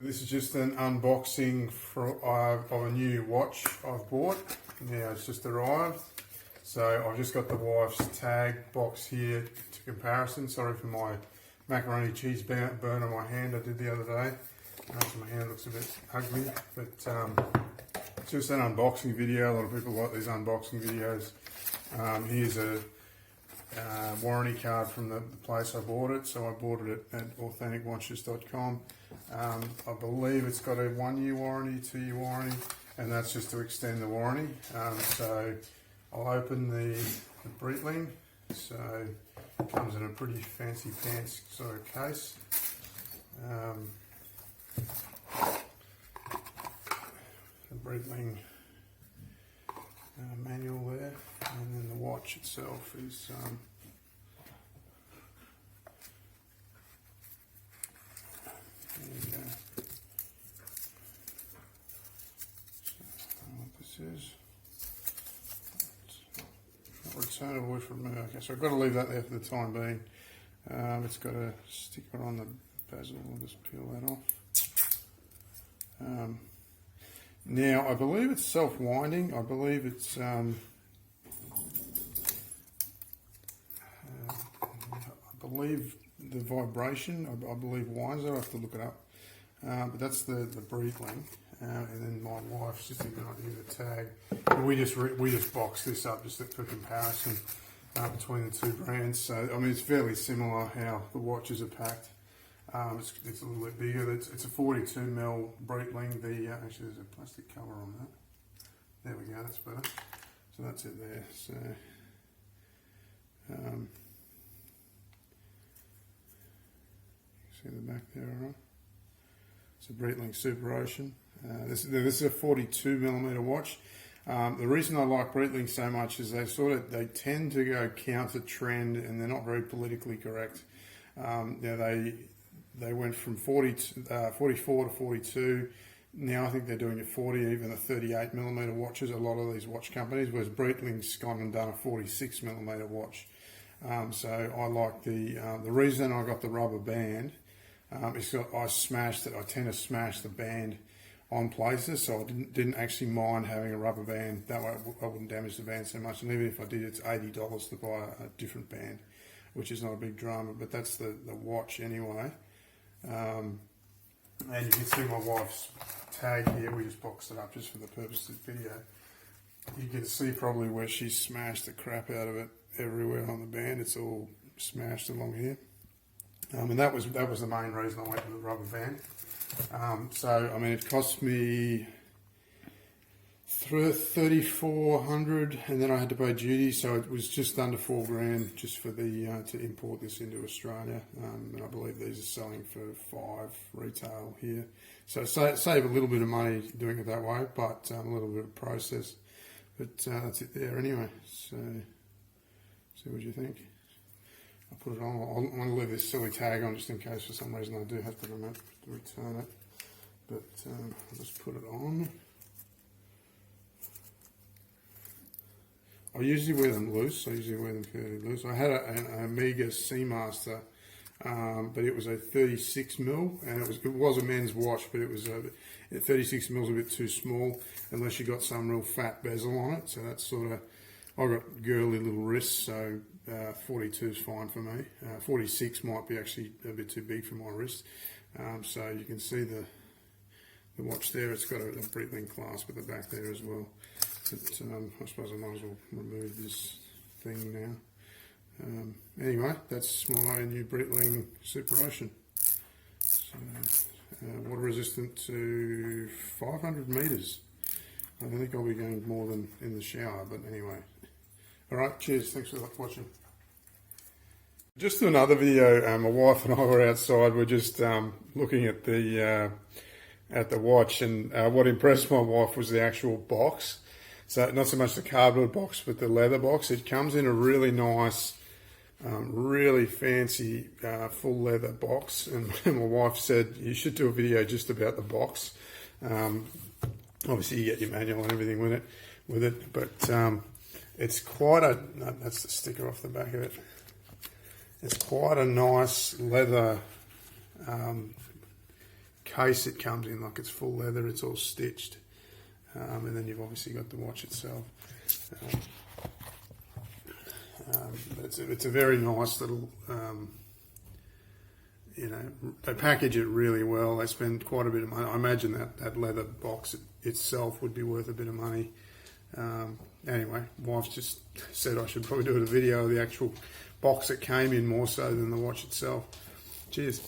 This is just an unboxing of a new watch I've bought. Now it's just arrived. So I've just got the wife's tag box here to comparison. Sorry for my macaroni cheese burn on my hand I did the other day. So my hand looks a bit ugly, but it's just an unboxing video. A lot of people like these unboxing videos. Here's a warranty card from the place I bought it. So I bought it at authenticwatches.com. I believe it's got a 1 year warranty, 2 year warranty, and that's just to extend the warranty. So I'll open the Breitling. So it comes in a pretty fancy pants sort of case. The Breitling manual there, and then the watch itself is there you go. So what this is, not returnable from me. Okay, so I've got to leave that there for the time being. It's got a sticker on the bezel. I'll just peel that off. Now I believe it's self-winding. I believe it's I believe the vibration, I believe winds it. I have to look it up. But that's the Breitling, and then my wife's just thinking I'd use a tag. And we just boxed this up just for comparison between the two brands. So I mean it's fairly similar how the watches are packed. It's a little bit bigger. It's a 42mm Breitling. Actually there's a plastic cover on that. There we go. That's better. So that's it there. So see the back there, all right? It's a Breitling Superocean. This is a 42mm watch. The reason I like Breitling so much is they tend to go counter trend, and they're not very politically correct. They went from 44 to 42. Now I think they're doing a 40, even a 38mm watches. A lot of these watch companies, whereas Breitling's gone and done a 46mm watch. So I like the reason I got the rubber band. Is I smashed it. I tend to smash the band on places, so I didn't actually mind having a rubber band. That way I wouldn't damage the band so much. And even if I did, it's $80 to buy a different band, which is not a big drama. But that's the watch anyway. And you can see my wife's tag here. We just boxed it up just for the purpose of the video. You can see probably where she smashed the crap out of it everywhere on the band. It's all smashed along here. And that was the main reason I went with the rubber band. So I mean, it cost me $3,400, and then I had to pay duty, so it was just under $4,000 just for the to import this into Australia. And I believe these are selling for $5 retail here. So save a little bit of money doing it that way, but a little bit of process. But that's it there anyway. So see what you think. I'll put it on. I'm going to leave this silly tag on just in case for some reason I do have to return it. But I'll just put it on. I usually wear them loose. I usually wear them fairly loose. I had an Omega Seamaster, but it was a 36mm, and it was a men's watch, but it was 36mm is a bit too small unless you got some real fat bezel on it. So that's sort of, I've got girly little wrists, so 42 is fine for me. 46 might be actually a bit too big for my wrist. So you can see the watch there. It's got a Breitling clasp at the back there as well. But I suppose I might as well remove this thing now. Anyway, that's my new Breitling Superocean. So, water resistant to 500 meters. I don't think I'll be going more than in the shower, but anyway. Alright, cheers, thanks for watching. Just another video, my wife and I were outside, we're just looking at the watch, and what impressed my wife was the actual box. So not so much the cardboard box, but the leather box. It comes in a really nice, really fancy full leather box, and my wife said you should do a video just about the box. Obviously you get your manual and everything with it, but it's quite a, no, that's the sticker off the back of it. It's quite a nice leather case it comes in, like it's full leather, it's all stitched, and then you've obviously got the watch itself. It's a very nice little, they package it really well. They spend quite a bit of money. I imagine that leather box itself would be worth a bit of money. Anyway, wife's just said I should probably do a video of the actual box it came in more so than the watch itself. Cheers.